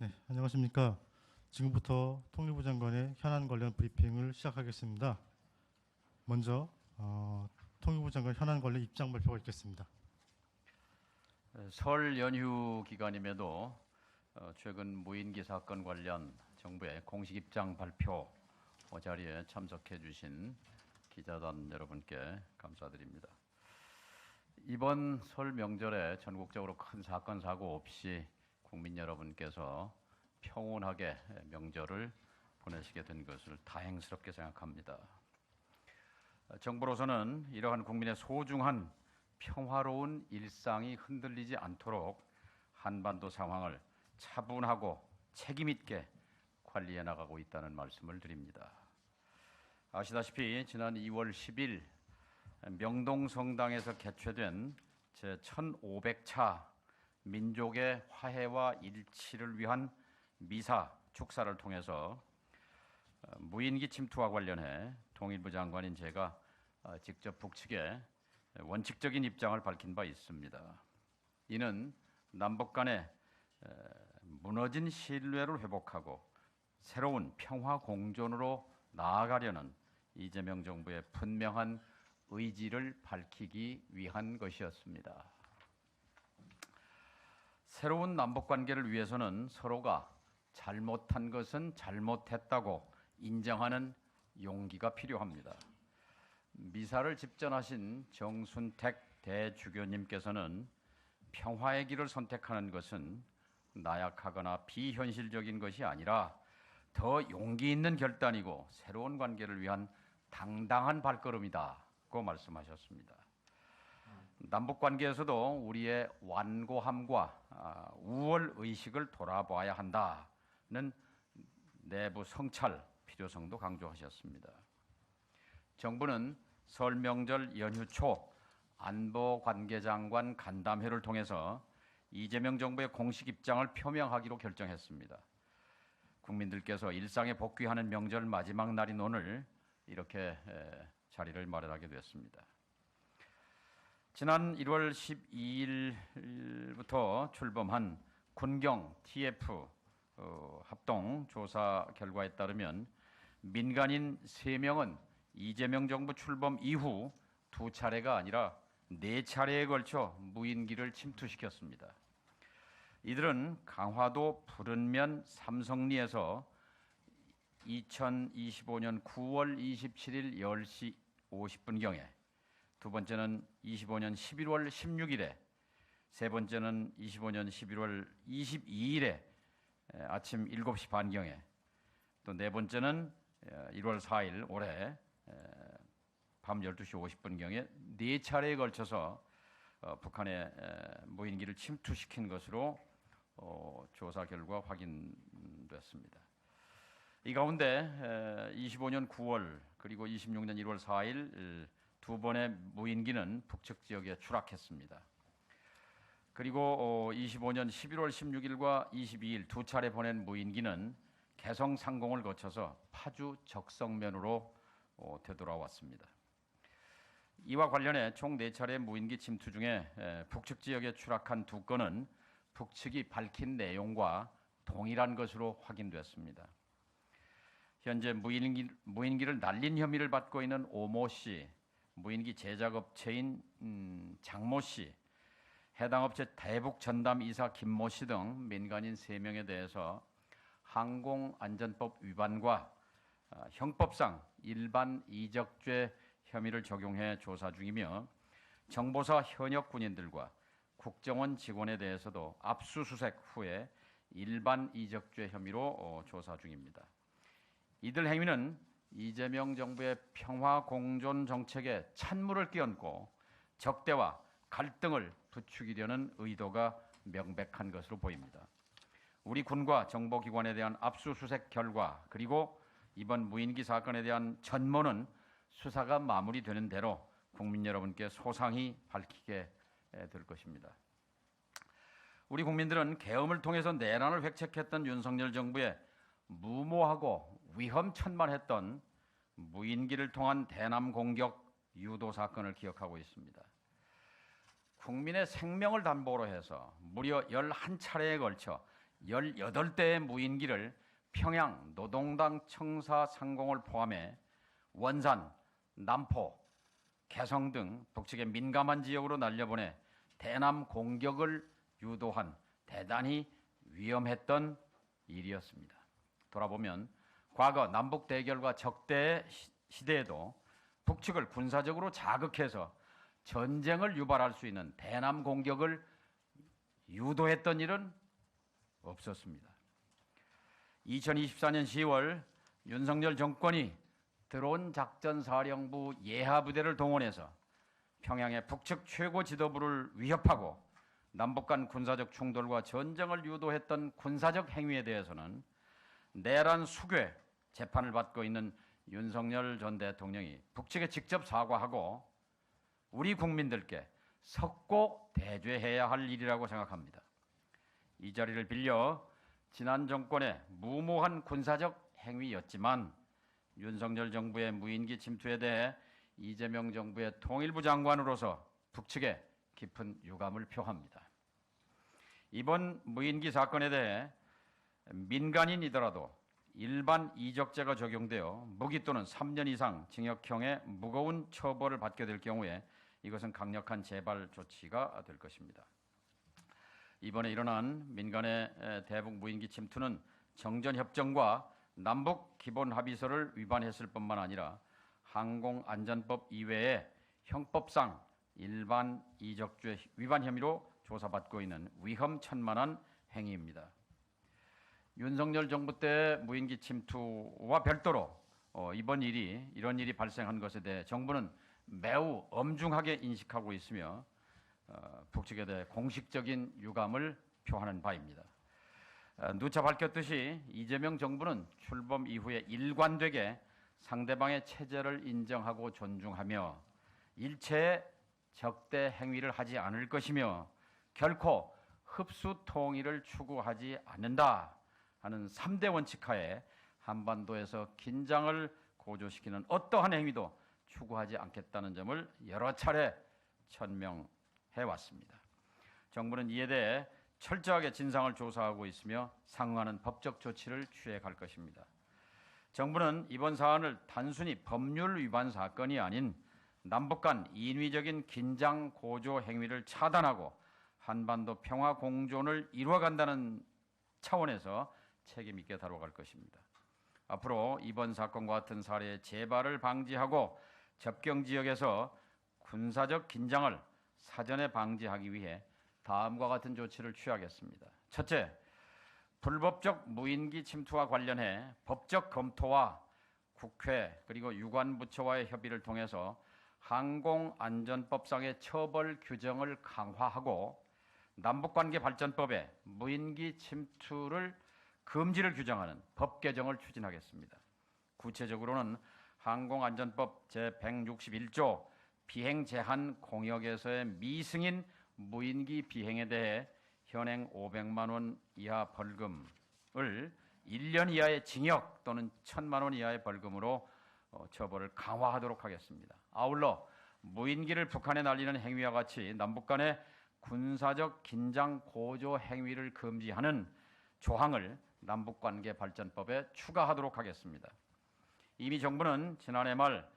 네, 안녕하십니까. 지금부터 통일부 장관의 현안 관련 브리핑을 시작하겠습니다. 먼저 통일부 장관 현안 관련 입장 발표가 있겠습니다. 설 연휴 기간임에도 최근 무인기 사건 관련 정부의 공식 입장 발표 자리에 참석해 주신 기자단 여러분께 감사드립니다. 이번 설 명절에 전국적으로 큰 사건 사고 없이 국민 여러분께서 평온하게 명절을 보내시게 된 것을 다행스럽게 생각합니다. 정부로서는 이러한 국민의 소중한 평화로운 일상이 흔들리지 않도록 한반도 상황을 차분하고 책임 있게 관리해 나가고 있다는 말씀을 드립니다. 아시다시피 지난 2월 10일 명동성당에서 개최된 제1500차 민족의 화해와 일치를 위한 미사 축사를 통해서 무인기 침투와 관련해 통일부 장관인 제가 직접 북측에 원칙적인 입장을 밝힌 바 있습니다. 이는 남북 간의 무너진 신뢰를 회복하고 새로운 평화 공존으로 나아가려는 이재명 정부의 분명한 의지를 밝히기 위한 것이었습니다. 새로운 남북 관계를 위해서는 서로가 잘못한 것은 잘못했다고 인정하는 용기가 필요합니다. 미사를 집전하신 정순택 대주교님께서는 평화의 길을 선택하는 것은 나약하거나 비현실적인 것이 아니라 더 용기 있는 결단이고 새로운 관계를 위한 당당한 발걸음이다고 말씀하셨습니다. 남북 관계에서도 우리의 완고함과 우월 의식을 돌아봐야 한다는 내부 성찰 필요성도 강조하셨습니다. 정부는 설 명절 연휴 초 안보 관계장관 간담회를 통해서 이재명 정부의 공식 입장을 표명하기로 결정했습니다. 국민들께서 일상에 복귀하는 명절 마지막 날인 오늘 이렇게 자리를 마련하게 됐습니다. 지난 1월 12일부터 출범한 군경 TF 합동 조사 결과에 따르면 민간인 3명은 이재명 정부 출범 이후 2차례가 아니라 4차례에 걸쳐 무인기를 침투시켰습니다. 이들은 강화도 푸른면 삼성리에서 2025년 9월 27일 10시 50분경에, 두 번째는 25년 11월 16일에, 세 번째는 25년 11월 22일에 아침 7시 반경에, 또 네 번째는 1월 4일 올해 밤 12시 50분경에 4차례에 걸쳐서 북한의 무인기를 침투시킨 것으로 조사 결과 확인됐습니다. 이 가운데 25년 9월 그리고 26년 1월 4일 두 번의 무인기는 북측 지역에 추락했습니다. 그리고 25년 11월 16일과 22일 2차례 보낸 무인기는 개성 상공을 거쳐서 파주 적성면으로 되돌아왔습니다. 이와 관련해 총 4차례 무인기 침투 중에 북측 지역에 추락한 2건은 북측이 밝힌 내용과 동일한 것으로 확인됐습니다. 현재 무인기를 날린 혐의를 받고 있는 오모 씨, 무인기 제작업체인 장모 씨, 해당 업체 대북 전담 이사 김모 씨 등 민간인 3명에 대해서 항공안전법 위반과 형법상 일반 이적죄 혐의를 적용해 조사 중이며, 정보사 현역 군인들과 국정원 직원에 대해서도 압수수색 후에 일반 이적죄 혐의로 조사 중입니다. 이들 행위는 이재명 정부의 평화 공존 정책에 찬물을 끼얹고 적대와 갈등을 부추기려는 의도가 명백한 것으로 보입니다. 우리 군과 정보기관에 대한 압수수색 결과 그리고 이번 무인기 사건에 대한 전모는 수사가 마무리되는 대로 국민 여러분께 소상히 밝히게 될 것입니다. 우리 국민들은 계엄을 통해서 내란을 획책했던 윤석열 정부의 무모하고 위험천만했던 무인기를 통한 대남 공격 유도 사건을 기억하고 있습니다. 국민의 생명을 담보로 해서 무려 11차례에 걸쳐 18대의 무인기를 평양 노동당 청사 상공을 포함해 원산, 남포, 개성 등 북측의 민감한 지역으로 날려보내 대남 공격을 유도한 대단히 위험했던 일이었습니다. 돌아보면 과거 남북 대결과 적대 시대에도 북측을 군사적으로 자극해서 전쟁을 유발할 수 있는 대남 공격을 유도했던 일은 없었습니다. 2024년 10월 윤석열 정권이 드론 작전사령부 예하부대를 동원해서 평양의 북측 최고 지도부를 위협하고 남북 간 군사적 충돌과 전쟁을 유도했던 군사적 행위에 대해서는 내란 수괴 재판을 받고 있는 윤석열 전 대통령이 북측에 직접 사과하고 우리 국민들께 석고 대죄해야 할 일이라고 생각합니다. 이 자리를 빌려 지난 정권의 무모한 군사적 행위였지만 윤석열 정부의 무인기 침투에 대해 이재명 정부의 통일부 장관으로서 북측에 깊은 유감을 표합니다. 이번 무인기 사건에 대해 민간인이더라도 일반 이적죄가 적용되어 무기 또는 3년 이상 징역형의 무거운 처벌을 받게 될 경우에 이것은 강력한 재발 조치가 될 것입니다. 이번에 일어난 민간의 대북 무인기 침투는 정전협정과 남북 기본 합의서를 위반했을 뿐만 아니라 항공안전법 이외에 형법상 일반 이적죄 위반 혐의로 조사받고 있는 위험천만한 행위입니다. 윤석열 정부 때 무인기 침투와 별도로 이런 일이 발생한 것에 대해 정부는 매우 엄중하게 인식하고 있으며 북측에 대해 공식적인 유감을 표하는 바입니다. 누차 밝혔듯이 이재명 정부는 출범 이후에 일관되게 상대방의 체제를 인정하고 존중하며 일체의 적대 행위를 하지 않을 것이며 결코 흡수 통일을 추구하지 않는다 하는 3대 원칙하에 한반도에서 긴장을 고조시키는 어떠한 행위도 추구하지 않겠다는 점을 여러 차례 천명해 왔습니다. 정부는 이에 대해 철저하게 진상을 조사하고 있으며 상응하는 법적 조치를 취해갈 것입니다. 정부는 이번 사안을 단순히 법률 위반 사건이 아닌 남북 간 인위적인 긴장 고조 행위를 차단하고 한반도 평화 공존을 이루어간다는 차원에서 책임 있게 다뤄갈 것입니다. 앞으로 이번 사건과 같은 사례의 재발을 방지하고 접경 지역에서 군사적 긴장을 사전에 방지하기 위해 다음과 같은 조치를 취하겠습니다. 첫째, 불법적 무인기 침투와 관련해 법적 검토와 국회 그리고 유관부처와의 협의를 통해서 항공안전법상의 처벌 규정을 강화하고 남북관계 발전법에 무인기 침투를 금지를 규정하는 법 개정을 추진하겠습니다. 구체적으로는 항공안전법 제161조 비행 제한 공역에서의 미승인 무인기 비행에 대해 현행 500만 원 이하 벌금을 1년 이하의 징역 또는 1,000만 원 이하의 벌금으로 처벌을 강화하도록 하겠습니다. 아울러 무인기를 북한에 날리는 행위와 같이 남북 간의 군사적 긴장 고조 행위를 금지하는 조항을 남북관계 발전법에 추가하도록 하겠습니다. 이미 정부는 지난해 말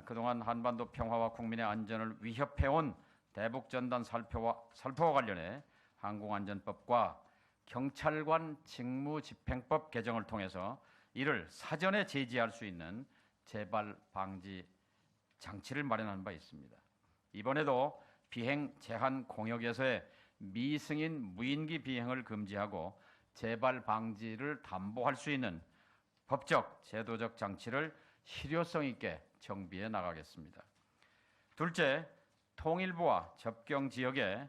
그동안 한반도 평화와 국민의 안전을 위협해온 대북전단 살포와 관련해 항공안전법과 경찰관 직무집행법 개정을 통해서 이를 사전에 제지할 수 있는 재발 방지 장치를 마련한 바 있습니다. 이번에도 비행 제한 공역에서의 미승인 무인기 비행을 금지하고 재발 방지를 담보할 수 있는 법적, 제도적 장치를 실효성 있게 정비해 나가겠습니다. 둘째, 통일부와 접경 지역의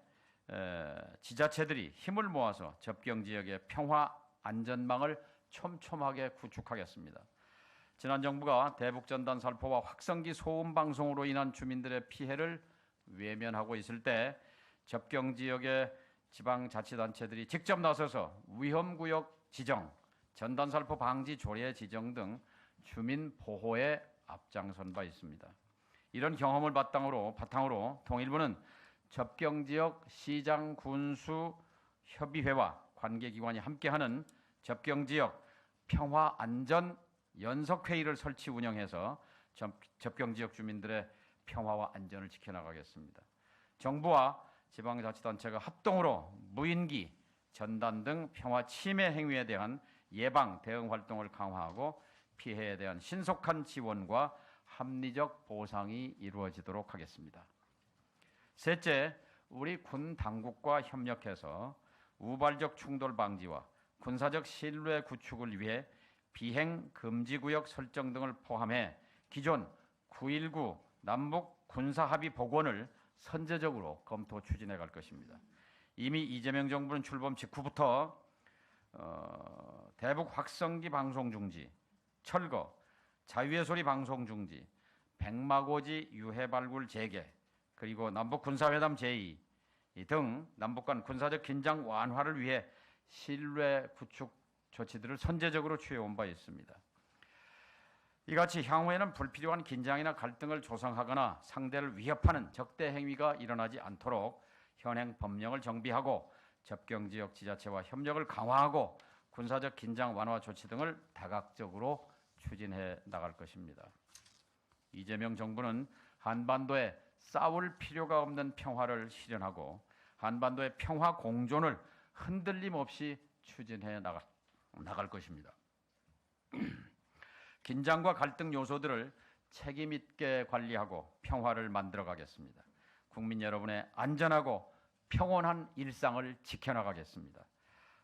지자체들이 힘을 모아서 접경 지역의 평화 안전망을 촘촘하게 구축하겠습니다. 지난 정부가 대북전단 살포와 확성기 소음 방송으로 인한 주민들의 피해를 외면하고 있을 때 접경 지역의 지방자치단체들이 직접 나서서 위험구역 지정, 전단살포 방지 조례 지정 등 주민 보호에 앞장선 바 있습니다. 이런 경험을 바탕으로 통일부는 접경 지역 시장 군수 협의회와 관계기관이 함께하는 접경지역 평화안전 연석회의를 설치 운영해서 접경지역 주민들의 평화와 안전을 지켜나가겠습니다. 정부와 지방자치단체가 합동으로 무인기, 전단 등 평화 침해 행위에 대한 예방 대응 활동을 강화하고 피해에 대한 신속한 지원과 합리적 보상이 이루어지도록 하겠습니다. 셋째, 우리 군 당국과 협력해서 우발적 충돌 방지와 군사적 신뢰 구축을 위해 비행 금지 구역 설정 등을 포함해 기존 9.19 남북 군사 합의 복원을 선제적으로 검토 추진해 갈 것입니다. 이미 이재명 정부는 출범 직후부터 대북 확성기 방송 중지, 철거, 자유의 소리 방송 중지, 백마고지 유해 발굴 재개, 그리고 남북 군사회담 제2 등 남북 간 군사적 긴장 완화를 위해 신뢰 구축 조치들을 선제적으로 취해온 바 있습니다. 이같이 향후에는 불필요한 긴장이나 갈등을 조성하거나 상대를 위협하는 적대 행위가 일어나지 않도록 현행 법령을 정비하고 접경지역 지자체와 협력을 강화하고 군사적 긴장 완화 조치 등을 다각적으로 추진해 나갈 것입니다. 이재명 정부는 한반도에 싸울 필요가 없는 평화를 실현하고 한반도의 평화 공존을 흔들림 없이 추진해 나갈 것입니다. 긴장과 갈등 요소들을 책임 있게 관리하고 평화를 만들어 가겠습니다. 국민 여러분의 안전하고 평온한 일상을 지켜나가겠습니다.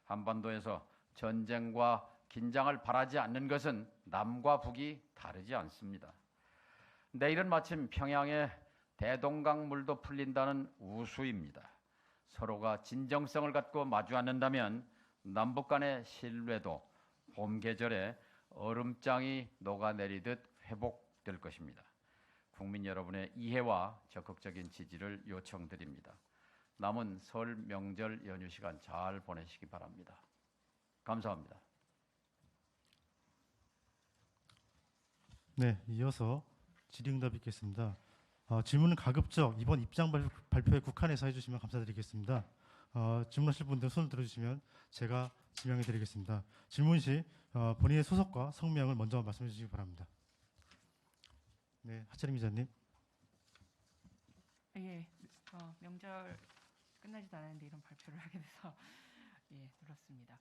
한반도에서 전쟁과 긴장을 바라지 않는 것은 남과 북이 다르지 않습니다. 내일은 마침 평양에 대동강물도 풀린다는 우수입니다. 서로가 진정성을 갖고 마주 앉는다면 남북 간의 신뢰도 봄 계절에 얼음장이 녹아내리듯 회복될 것입니다. 국민 여러분의 이해와 적극적인 지지를 요청드립니다. 남은 설 명절 연휴 시간 잘 보내시기 바랍니다. 감사합니다. 네, 이어서 질의응답 있겠습니다. 질문은 가급적 이번 입장 발표에 국한해서 해주시면 감사드리겠습니다. 질문하실 분들 손을 들어주시면 제가 지명해드리겠습니다. 질문 시 본인의 소속과 성명을 먼저 말씀해 주시기 바랍니다. 네, 하철임 기자님. 예, 명절 끝나지도 않았는데 이런 발표를 하게 돼서 예, 그렇습니다.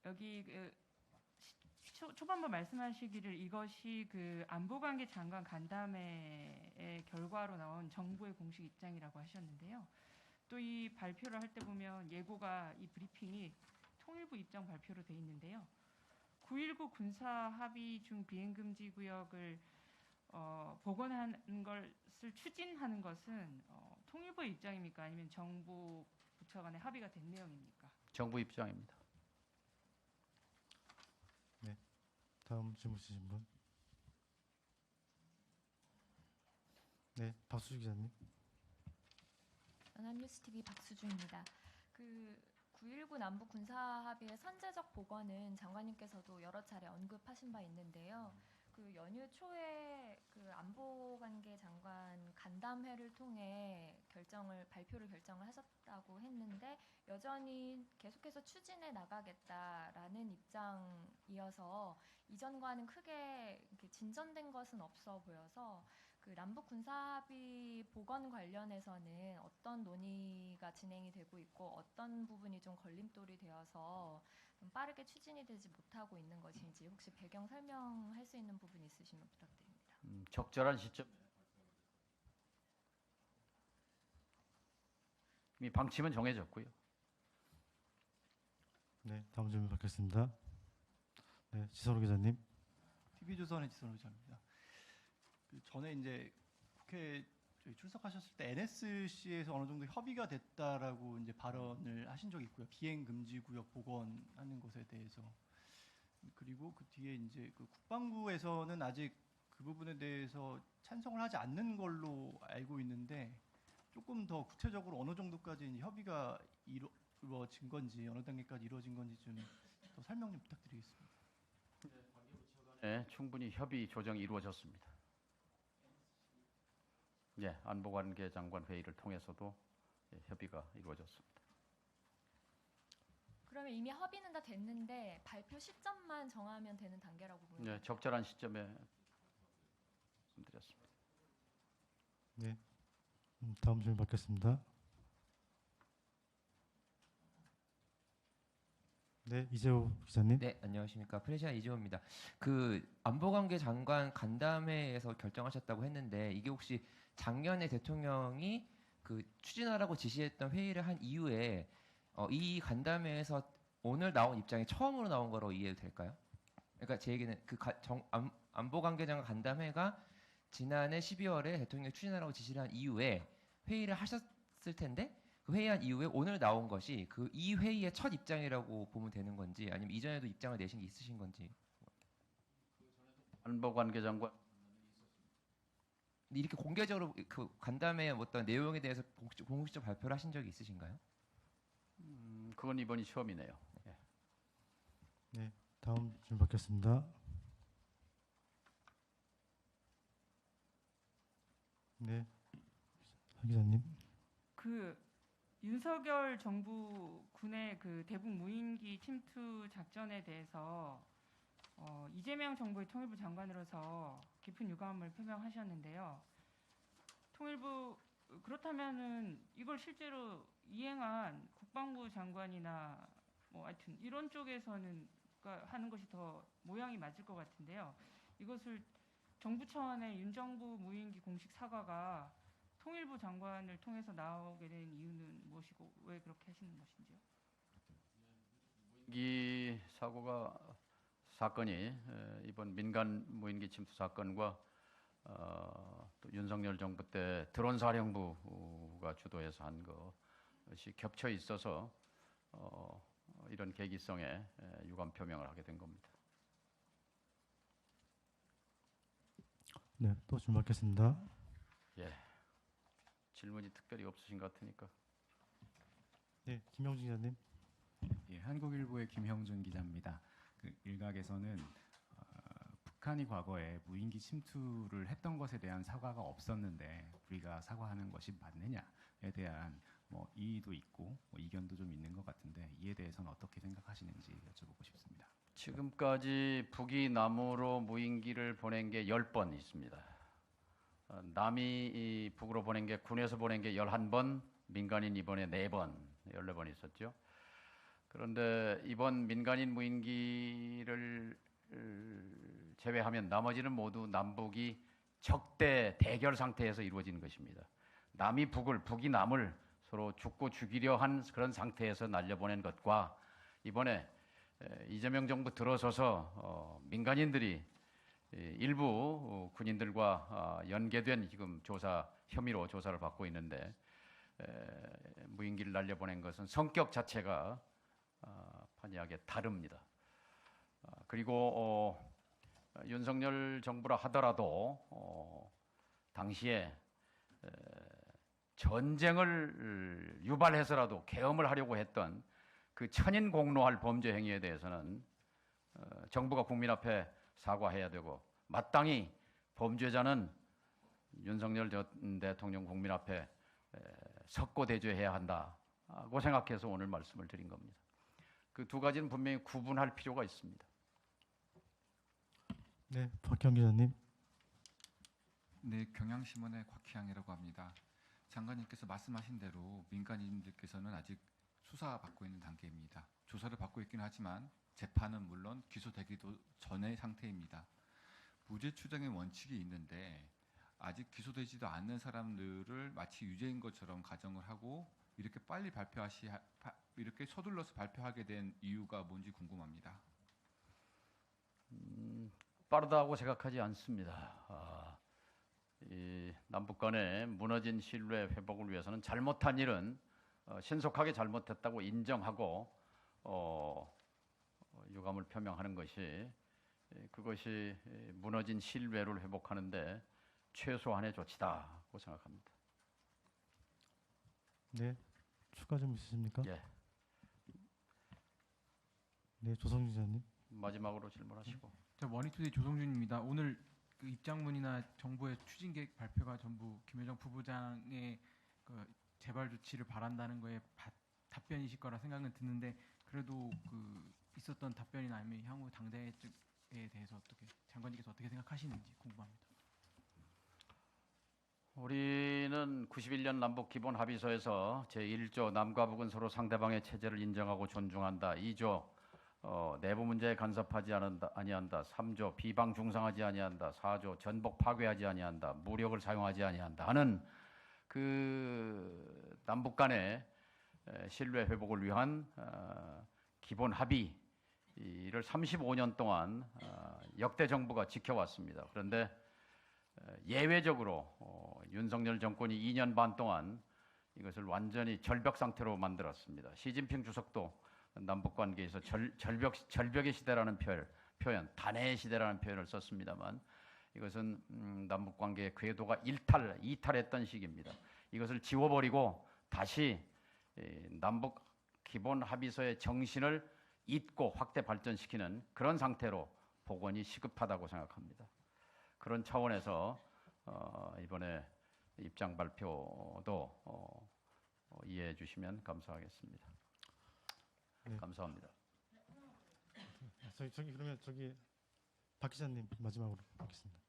여기 초반부 말씀하시기를 이것이 그 안보관계 장관 간담회의 결과로 나온 정부의 공식 입장이라고 하셨는데요. 또 이 발표를 할 때 보면 예고가 이 브리핑이 통일부 입장 발표로 돼 있는데요. 9.19 군사 합의 중 비행금지 구역을 복원하는 것을 추진하는 것은 통일부의 입장입니까? 아니면 정부 부처 간의 합의가 된 내용입니까? 정부 입장입니다. 네, 다음 질문 주신 분. 네, 박수주 기자님. 연합뉴스TV 박수주입니다. 그 9.19 남북 군사 합의의 선제적 복원은 장관님께서도 여러 차례 언급하신 바 있는데요. 그 연휴 초에 그 안보관계 장관 간담회를 통해 발표를 결정을 하셨다고 했는데 여전히 계속해서 추진해 나가겠다라는 입장이어서 이전과는 크게 이렇게 진전된 것은 없어 보여서 그 남북 군사합의 복원 관련해서는 어떤 논의가 진행이 되고 있고 어떤 부분이 좀 걸림돌이 되어서 좀 빠르게 추진이 되지 못하고 있는 것인지 혹시 배경 설명할 수 있는 부분이 있으시면 부탁드립니다. 적절한 시점. 이미 방침은 정해졌고요. 네, 다음 질문 받겠습니다. 네, 지선호 기자님. TV조선의 지선호 기자입니다. 그 전에 이제 국회 출석하셨을 때 NSC에서 어느 정도 협의가 됐다라고 이제 발언을 하신 적이 있고요. 비행 금지 구역 복원하는 것에 대해서. 그리고 그 뒤에 이제 그 국방부에서는 아직 그 부분에 대해서 찬성을 하지 않는 걸로 알고 있는데 조금 더 구체적으로 어느 정도까지 협의가 이루어진 건지 어느 단계까지 이루어진 건지 좀 더 설명 좀 부탁드리겠습니다. 네, 충분히 협의 조정이 이루어졌습니다. 예, 안보관계 장관 회의를 통해서도 협의가 이루어졌습니다. 그러면 이미 합의는 다 됐는데 발표 시점만 정하면 되는 단계라고 보입니다. 네, 적절한 시점에 말씀드렸습니다. 네. 다음 질문 받겠습니다. 네, 이재호 기자님. 네, 안녕하십니까. 프레시안 이재호입니다. 그 안보관계 장관 간담회에서 결정하셨다고 했는데 이게 혹시 작년에 대통령이 그 추진하라고 지시했던 회의를 한 이후에 이 간담회에서 오늘 나온 입장이 처음으로 나온 거로 이해도 될까요? 그러니까 제 얘기는 그 안보관계장관 간담회가 지난해 12월에 대통령이 추진하라고 지시를 한 이후에 회의를 하셨을 텐데 그 회의한 이후에 오늘 나온 것이 그 이 회의의 첫 입장이라고 보면 되는 건지 아니면 이전에도 입장을 내신 게 있으신 건지. 안보관계장관 근데 이렇게 공개적으로 그 간담회 어떤 내용에 대해서 공식적 발표를 하신 적이 있으신가요? 그건 이번이 처음이네요. 예. 네, 다음 질문 받겠습니다. 네, 하 기자님. 그 윤석열 정부 군의 그 대북 무인기 침투 작전에 대해서 이재명 정부의 통일부 장관으로서 깊은 유감을 표명하셨는데요. 통일부 그렇다면은 이걸 실제로 이행한 국방부 장관이나 뭐 하여튼 이런 쪽에서는 하는 것이 더 모양이 맞을 것 같은데요. 이것을 정부 차원의 윤 정부 무인기 공식 사과가 통일부 장관을 통해서 나오게 된 이유는 무엇이고 왜 그렇게 하시는 것인지요? 이 사건이 이번 민간 무인기 침투 사건과 또 윤석열 정부 때 드론 사령부가 주도해서 한 것이 겹쳐 있어서 이런 계기성에 유감 표명을 하게 된 겁니다. 네, 또 질문 받겠습니다. 예. 질문이 특별히 없으신 것 같으니까. 네, 김영준 기자님. 예, 한국일보의 김형준 기자입니다. 그 일각에서는 북한이 과거에 무인기 침투를 했던 것에 대한 사과가 없었는데 우리가 사과하는 것이 맞느냐에 대한 뭐 이의도 있고 뭐 이견도 좀 있는 것 같은데 이에 대해서는 어떻게 생각하시는지 여쭤보고 싶습니다. 지금까지 북이 남으로 무인기를 보낸 게 10번 있습니다. 남이 이 북으로 보낸 게 군에서 보낸 게 11번, 민간인 이번에 4번, 14번 있었죠. 그런데 이번 민간인 무인기를 제외하면 나머지는 모두 남북이 적대 대결 상태에서 이루어진 것입니다. 남이 북을, 북이 남을 서로 죽고 죽이려 한 그런 상태에서 날려보낸 것과 이번에 이재명 정부 들어서서 민간인들이 일부 군인들과 연계된 지금 조사 혐의로 조사를 받고 있는데 무인기를 날려보낸 것은 성격 자체가 판이하게 다릅니다. 그리고 윤석열 정부라 하더라도 당시에 전쟁을 유발해서라도 계엄을 하려고 했던 그 천인공노할 범죄 행위에 대해서는 정부가 국민 앞에 사과해야 되고 마땅히 범죄자는 윤석열 전 대통령 국민 앞에 석고대죄해야 한다고 생각해서 오늘 말씀을 드린 겁니다. 그 두 가지는 분명히 구분할 필요가 있습니다. 네, 박형 기자님. 네, 경향신문의 곽희양이라고 합니다. 장관님께서 말씀하신 대로 민간인들께서는 아직 수사받고 있는 단계입니다. 조사를 받고 있긴 하지만 재판은 물론 기소되기도 전의 상태입니다. 무죄 추정의 원칙이 있는데 아직 기소되지도 않는 사람들을 마치 유죄인 것처럼 가정을 하고 이렇게 빨리 이렇게 서둘러서 발표하게 된 이유가 뭔지 궁금합니다. 빠르다고 생각하지 않습니다. 이 남북 간의 무너진 신뢰 회복을 위해서는 잘못한 일은 신속하게 잘못했다고 인정하고 유감을 표명하는 것이 그것이 무너진 신뢰를 회복하는데 최소한의 조치다고 생각합니다. 네, 추가 좀 있으십니까? 예. 네, 조성준 기자님. 마지막으로 질문하시고. 저 머니투데이 조성준입니다. 오늘 그 입장문이나 정부의 추진 계획 발표가 전부 김여정 부부장의 그 재발 조치를 바란다는 거에 답변이실 거라 생각은 드는데 그래도 그 있었던 답변이나 아니면 향후 당대 측에 대해서 어떻게 장관님께서 어떻게 생각하시는지 궁금합니다. 우리는 91년 남북 기본 합의서에서 제1조 남과 북은 서로 상대방의 체제를 인정하고 존중한다. 2조 내부 문제에 간섭하지 아니한다. 3조 비방 중상하지 아니한다. 4조 전복 파괴하지 아니한다. 무력을 사용하지 아니한다 하는 그 남북 간의 신뢰 회복을 위한 기본 합의를 35년 동안 역대 정부가 지켜왔습니다. 그런데 예외적으로 윤석열 정권이 2년 반 동안 이것을 완전히 절벽 상태로 만들었습니다. 시진핑 주석도 남북 관계에서 절벽의 시대라는 표현, 단해의 시대라는 표현을 썼습니다만 이것은 남북 관계의 궤도가 이탈했던 시기입니다. 이것을 지워버리고 다시 남북 기본 합의서의 정신을 잇고 확대 발전시키는 그런 상태로 복원이 시급하다고 생각합니다. 그런 차원에서 이번에 입장 발표도 이해해 주시면 감사하겠습니다. 네. 감사합니다. 그러면 박 기자님 마지막으로 받겠습니다.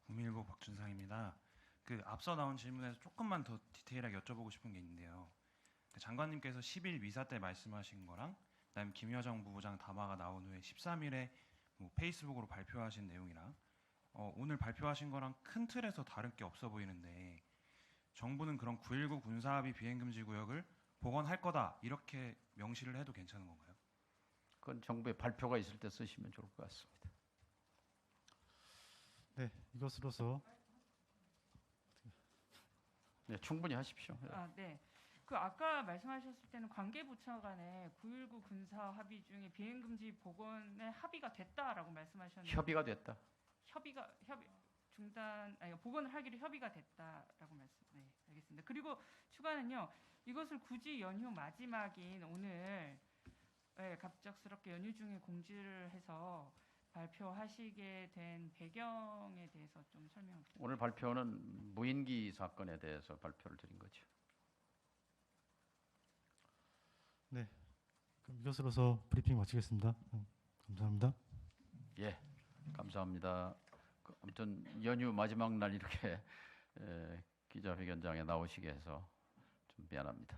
국민일보 박준상입니다. 그 앞서 나온 질문에서 조금만 더 디테일하게 여쭤보고 싶은 게 있는데요. 장관님께서 10일 미사 때 말씀하신 거랑 그다음에 김여정 부부장 담화가 나온 후에 13일에 뭐 페이스북으로 발표하신 내용이랑 오늘 발표하신 거랑 큰 틀에서 다를 게 없어 보이는데 정부는 그런 9.19 군사합의 비행금지 구역을 복원할 거다 이렇게 명시를 해도 괜찮은 건가요? 그건 정부의 발표가 있을 때 쓰시면 좋을 것 같습니다. 네, 이것으로서 네, 충분히 하십시오. 네. 그 아까 말씀하셨을 때는 관계부처 간에 9.19 군사 합의 중에 비행금지 복원에 합의가 됐다라고 말씀하셨는데 협의가 됐다. 복원을 하기로 협의가 됐다라고 네, 알겠습니다. 그리고 추가는요. 이것을 굳이 연휴 마지막인 오늘 갑작스럽게 연휴 중에 공지를 해서 발표하시게 된 배경에 대해서 좀 설명 부탁드립니다. 오늘 발표는 무인기 사건에 대해서 발표를 드린 거죠. 네, 그럼 이것으로서 브리핑 마치겠습니다. 감사합니다. 예, 감사합니다. 아무튼 연휴 마지막 날 이렇게 기자회견장에 나오시게 해서 좀 미안합니다.